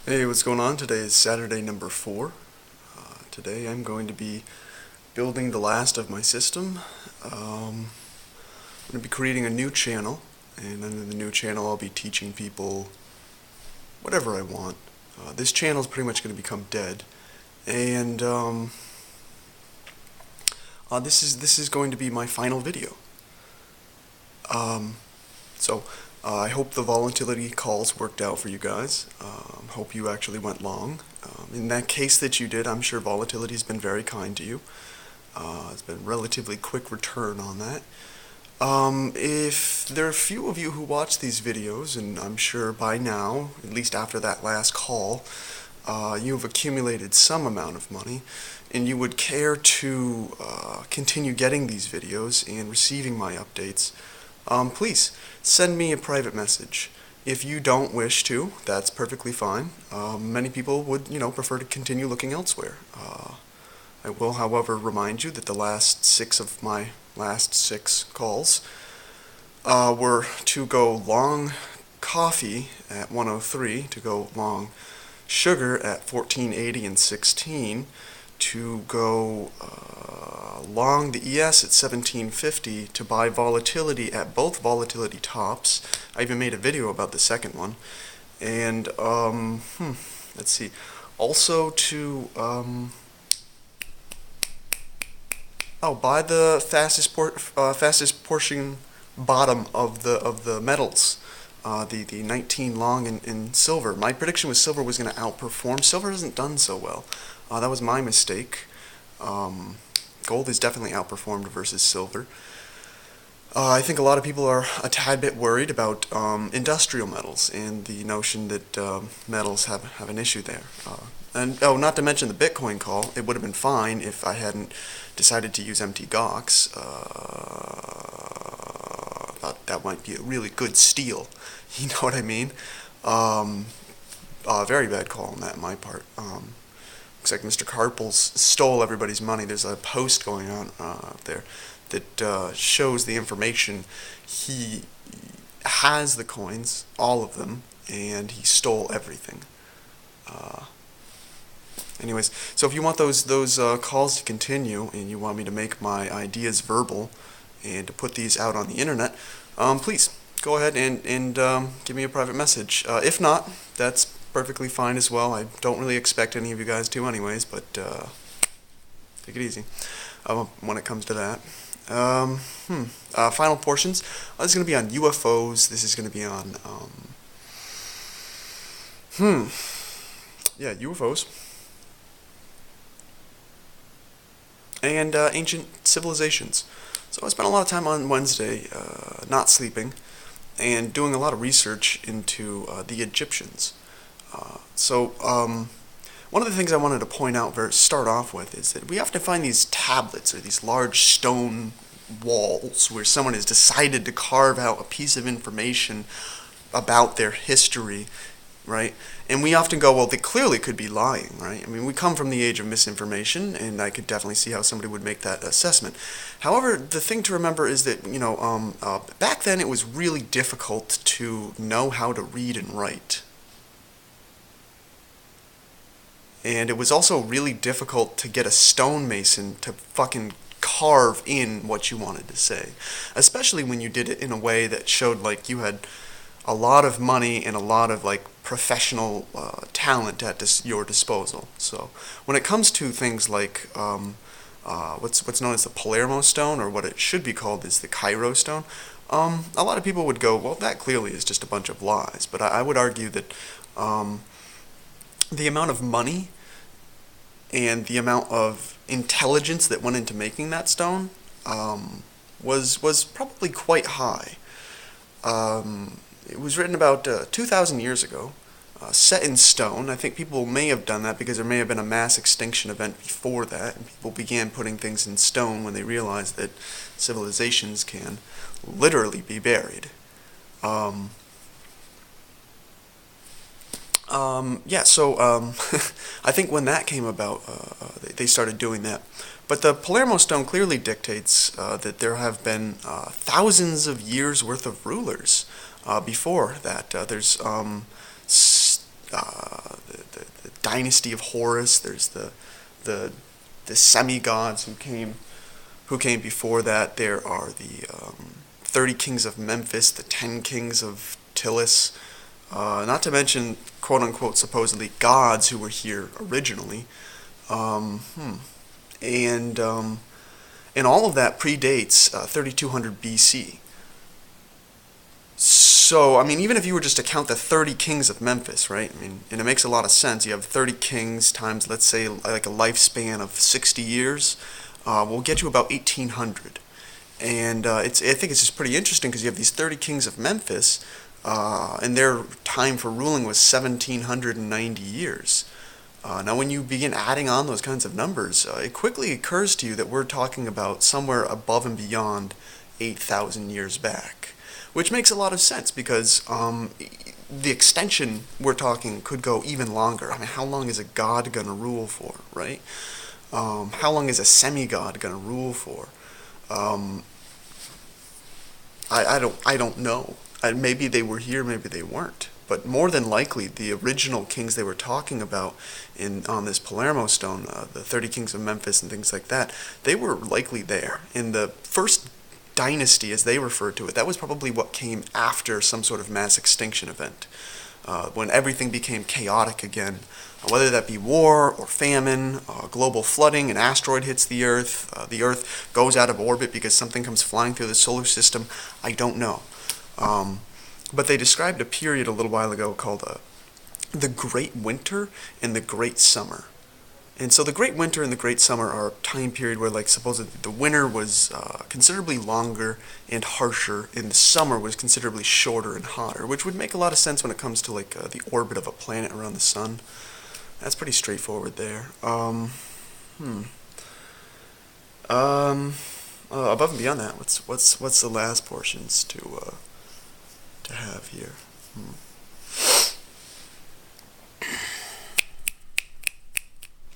Hey, what's going on? Today is Saturday number 4. Today I'm going to be building the last of my system. I'm going to be creating a new channel, and then in the new channel I'll be teaching people whatever I want. This channel is pretty much going to become dead, and this is going to be my final video. Um, so I hope the volatility calls worked out for you guys. Hope you actually went long. In that case that you did, I'm sure volatility has been very kind to you. It's been a relatively quick return on that. If there are a few of you who watch these videos, and I'm sure by now, at least after that last call, you've accumulated some amount of money, and you would care to continue getting these videos and receiving my updates, please send me a private message. If you don't wish to, that's perfectly fine. Many people would, prefer to continue looking elsewhere. I will, however, remind you that the last 6 of my last 6 calls were to go long coffee at 103, to go long sugar at 1480 and 16, to go long the ES at 1750, to buy volatility at both volatility tops. I even made a video about the second one. And, let's see. Also to, buy the fastest portion bottom of the metals. The 19 long in silver. My prediction was silver was going to outperform. Silver hasn't done so well. That was my mistake. Gold has definitely outperformed versus silver. I think a lot of people are a tad bit worried about industrial metals and the notion that metals have an issue there. Not to mention the Bitcoin call. It would have been fine if I hadn't decided to use Mt. Gox. Thought that might be a really good steal. You know what I mean? Very bad call on that, my part. Looks like Mr. Carpels stole everybody's money. There's a post going on out there that shows the information. He has the coins, all of them, and he stole everything. Anyways, so if you want those calls to continue, and you want me to make my ideas verbal, and to put these out on the internet, please go ahead and give me a private message. If not, that's perfectly fine as well. I don't really expect any of you guys to anyways, but take it easy when it comes to that. Final portions. This is going to be on UFOs. This is going to be on, UFOs. And ancient civilizations. So I spent a lot of time on Wednesday not sleeping and doing a lot of research into the Egyptians. One of the things I wanted to point out, start off with, is that we often find these tablets or these large stone walls where someone has decided to carve out a piece of information about their history, right? And we often go, well, they clearly could be lying, right? I mean, we come from the age of misinformation, and I could definitely see how somebody would make that assessment. However, the thing to remember is that, back then it was really difficult to know how to read and write. And it was also really difficult to get a stonemason to fucking carve in what you wanted to say. Especially when you did it in a way that showed like you had a lot of money and a lot of like professional talent at your disposal. So when it comes to things like what's known as the Palermo stone, or what it should be called is the Cairo stone, a lot of people would go, well, that clearly is just a bunch of lies. But I would argue that the amount of money and the amount of intelligence that went into making that stone was probably quite high. It was written about 2,000 years ago, set in stone. I think people may have done that because there may have been a mass extinction event before that, and people began putting things in stone when they realized that civilizations can literally be buried. I think when that came about, they started doing that. But the Palermo stone clearly dictates that there have been thousands of years worth of rulers before that. dynasty of Horus. There's the semi-gods who came before that. There are the 30 kings of Memphis, the 10 kings of Tilis, not to mention, quote-unquote, supposedly gods who were here originally. And all of that predates 3200 BC. So, I mean, even if you were just to count the 30 kings of Memphis, right? I mean, and it makes a lot of sense. You have 30 kings times, let's say, like a lifespan of 60 years. Will get you about 1800. And I think it's just pretty interesting because you have these 30 kings of Memphis, and their time for ruling was 1790 years. Now, when you begin adding on those kinds of numbers, it quickly occurs to you that we're talking about somewhere above and beyond 8,000 years back. Which makes a lot of sense because the extension we're talking could go even longer. I mean, how long is a god going to rule for, right? How long is a semi-god going to rule for? I don't know. Maybe they were here, maybe they weren't. But more than likely, the original kings they were talking about on this Palermo stone, the 30 kings of Memphis and things like that, they were likely there. In the first dynasty, as they referred to it, that was probably what came after some sort of mass extinction event, when everything became chaotic again, whether that be war or famine, global flooding, an asteroid hits the Earth goes out of orbit because something comes flying through the solar system. I don't know. But they described a period a little while ago called the Great Winter and the Great Summer. And so the Great Winter and the Great Summer are a time period where, like, supposedly the winter was considerably longer and harsher, and the summer was considerably shorter and hotter, which would make a lot of sense when it comes to, like, the orbit of a planet around the sun. That's pretty straightforward there. Above and beyond that, what's the last portions to have here?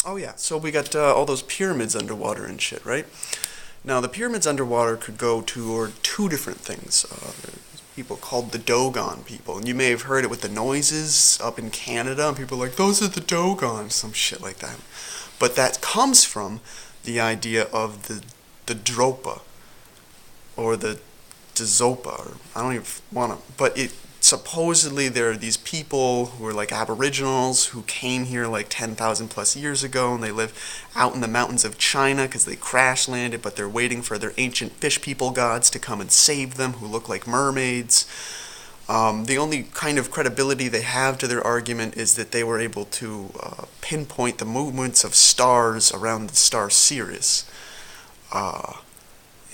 Oh yeah, so we got all those pyramids underwater and shit, right? Now the pyramids underwater could go toward two different things. There's people called the Dogon people, and you may have heard it with the noises up in Canada, and people are like, those are the Dogon, some shit like that. But that comes from the idea of the Dropa, or the Dzopa, or I don't even want to, but supposedly there are these people who are like aboriginals who came here like 10,000 plus years ago, and they live out in the mountains of China because they crash landed, but they're waiting for their ancient fish people gods to come and save them, who look like mermaids. The only kind of credibility they have to their argument is that they were able to pinpoint the movements of stars around the star Sirius.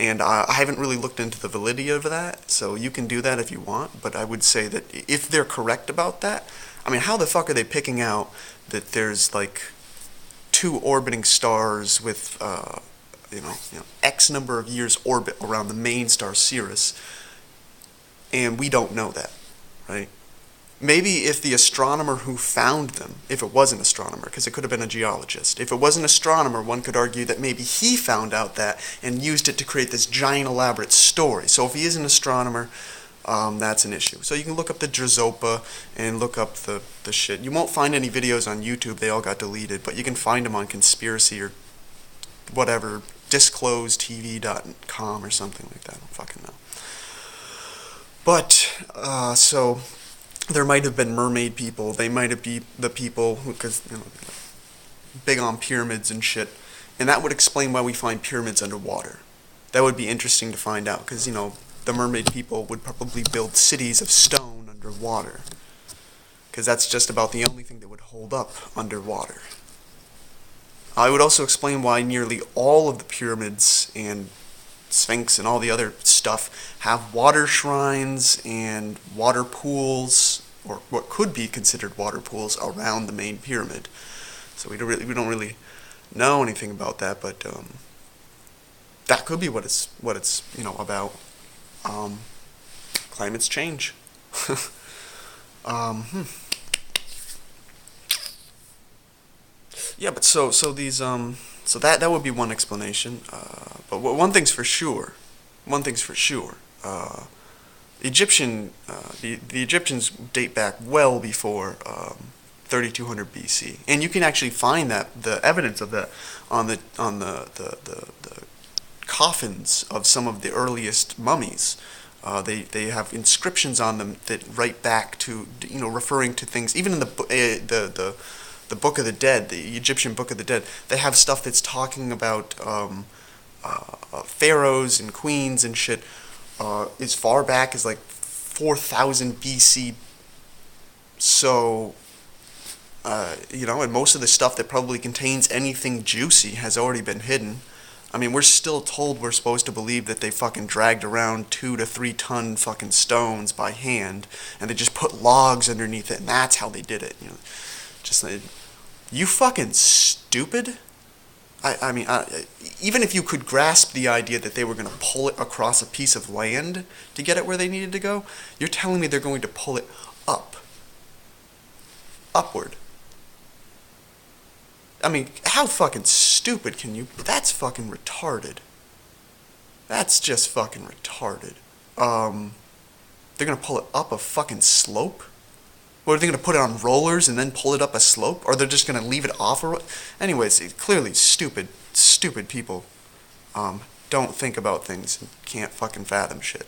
And I haven't really looked into the validity of that, so you can do that if you want, but I would say that if they're correct about that, I mean, how the fuck are they picking out that there's, like, two orbiting stars with, X number of years orbit around the main star Sirius, and we don't know that, right? Maybe if the astronomer who found them, if it was an astronomer, because it could have been a geologist, if it was an astronomer, one could argue that maybe he found out that and used it to create this giant elaborate story. So if he is an astronomer, that's an issue. So you can look up the Dzopa and look up the shit. You won't find any videos on YouTube, they all got deleted, but you can find them on Conspiracy or whatever, disclosetv.com or something like that, I don't fucking know. But, so there might have been mermaid people. They might have been the people who, because, big on pyramids and shit. And that would explain why we find pyramids underwater. That would be interesting to find out, because, the mermaid people would probably build cities of stone underwater. Because that's just about the only thing that would hold up underwater. I would also explain why nearly all of the pyramids and Sphinx and all the other stuff have water shrines and water pools, or what could be considered water pools, around the main pyramid. So we don't really know anything about that, but that could be what it's about. Climate's change. Yeah, but so these so that would be one explanation. But one thing's for sure. The Egyptians date back well before 3200 BC, and you can actually find that the evidence of that on the coffins of some of the earliest mummies. They have inscriptions on them that write back to, referring to things. Even in the Book of the Dead, the Egyptian Book of the Dead, they have stuff that's talking about pharaohs and queens and shit as far back as like 4000 BC. So, and most of the stuff that probably contains anything juicy has already been hidden. I mean, we're still told we're supposed to believe that they fucking dragged around 2 to 3 ton fucking stones by hand, and they just put logs underneath it, and that's how they did it. Just like, you fucking stupid. I mean, even if you could grasp the idea that they were going to pull it across a piece of land to get it where they needed to go, you're telling me they're going to pull it upward. I mean, how fucking stupid can you... That's fucking retarded. That's just fucking retarded. They're gonna pull it up a fucking slope? What, are they gonna put it on rollers and then pull it up a slope? Or they're just gonna leave it off a... Anyways, clearly stupid people don't think about things and can't fucking fathom shit.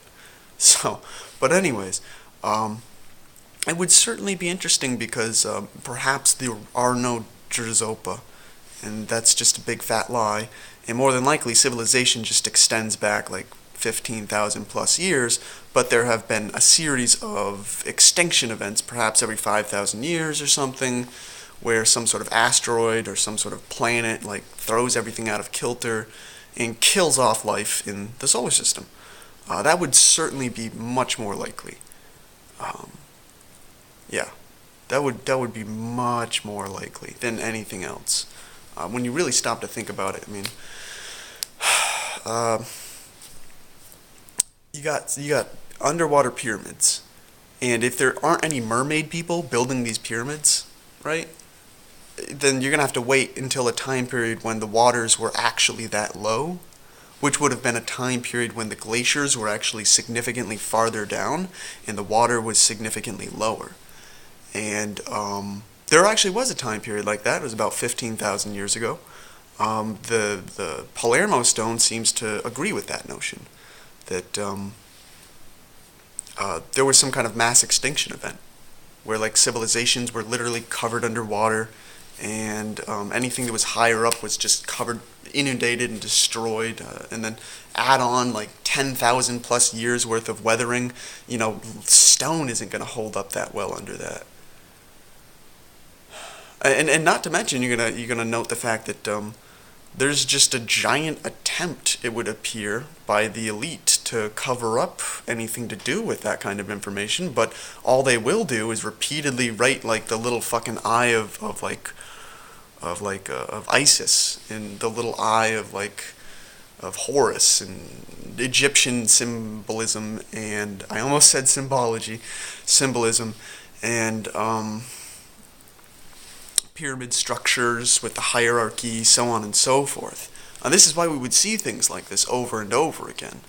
So, but anyways, it would certainly be interesting because perhaps there are no Drzopa, and that's just a big fat lie, and more than likely civilization just extends back like 15,000 plus years, but there have been a series of extinction events, perhaps every 5,000 years or something, where some sort of asteroid or some sort of planet like throws everything out of kilter and kills off life in the solar system. That would certainly be much more likely. Yeah. That would be much more likely than anything else. When you really stop to think about it, I mean, you got underwater pyramids, and if there aren't any mermaid people building these pyramids, right, then you're gonna have to wait until a time period when the waters were actually that low, which would have been a time period when the glaciers were actually significantly farther down and the water was significantly lower. And there actually was a time period like that. It was about 15,000 years ago. The Palermo stone seems to agree with that notion, that there was some kind of mass extinction event where like civilizations were literally covered underwater, and anything that was higher up was just covered, inundated and destroyed, and then add on like 10,000 plus years worth of weathering. Stone isn't going to hold up that well under that. And not to mention, you're gonna note the fact that there's just a giant attempt, it would appear, by the elite to cover up anything to do with that kind of information. But all they will do is repeatedly write like the little fucking eye of Isis, and the little eye of Horus, and Egyptian symbolism, and I almost said symbolism, and pyramid structures with the hierarchy, so on and so forth. This is why we would see things like this over and over again.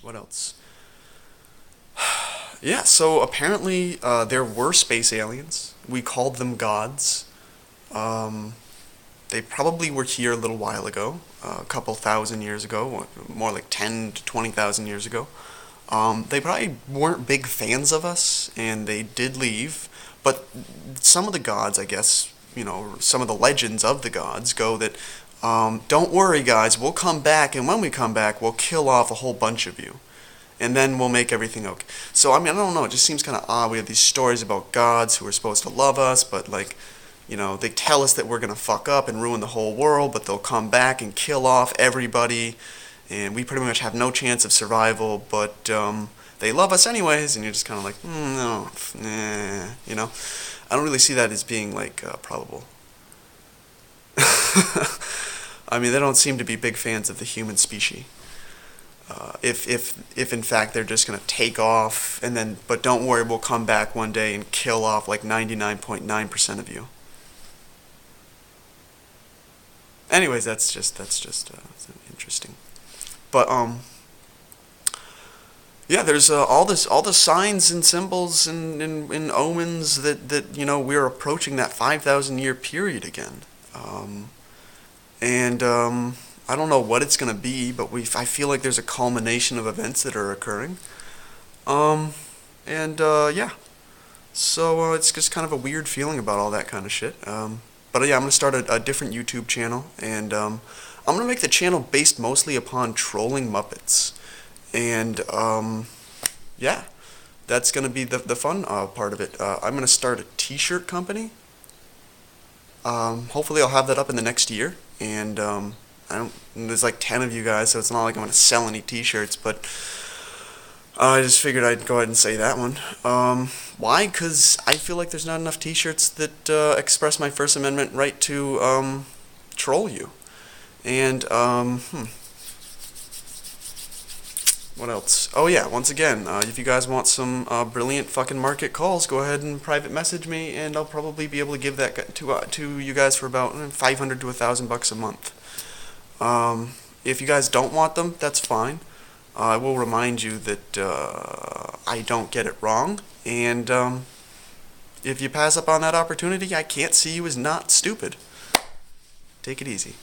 What else? Yeah, so apparently there were space aliens. We called them gods. They probably were here a little while ago, a couple thousand years ago, more like 10 to 20,000 years ago. They probably weren't big fans of us, and they did leave. But some of the gods, I guess, some of the legends of the gods go that, don't worry guys, we'll come back, and when we come back, we'll kill off a whole bunch of you. And then we'll make everything okay. So, I mean, I don't know, it just seems kind of odd. We have these stories about gods who are supposed to love us, but like, they tell us that we're going to fuck up and ruin the whole world, but they'll come back and kill off everybody, and we pretty much have no chance of survival, but they love us anyways, and you're just kind of like, no, nah, I don't really see that as being, like, probable. I mean, they don't seem to be big fans of the human species. If in fact they're just going to take off, and then, but don't worry, we'll come back one day and kill off like 99.9% of you. Anyways, that's just interesting. But, Yeah, there's all the signs and symbols and omens that we're approaching that 5,000 year period again. Um, and I don't know what it's gonna be, but I feel like there's a culmination of events that are occurring. Um, and yeah, so it's just kind of a weird feeling about all that kind of shit. But yeah, I'm gonna start a different YouTube channel, and I'm gonna make the channel based mostly upon trolling Muppets. And yeah, that's gonna be the fun part of it. I'm gonna start a T-shirt company. Hopefully, I'll have that up in the next year. And I don't. There's like 10 of you guys, so it's not like I'm gonna sell any T-shirts. But I just figured I'd go ahead and say that one. Why? Because I feel like there's not enough T-shirts that express my First Amendment right to troll you. And what else? Oh yeah, once again, if you guys want some brilliant fucking market calls, go ahead and private message me, and I'll probably be able to give that to you guys for about 500 to $1,000 a month. If you guys don't want them, that's fine. I will remind you that I don't get it wrong, and if you pass up on that opportunity, I can't see you as not stupid. Take it easy.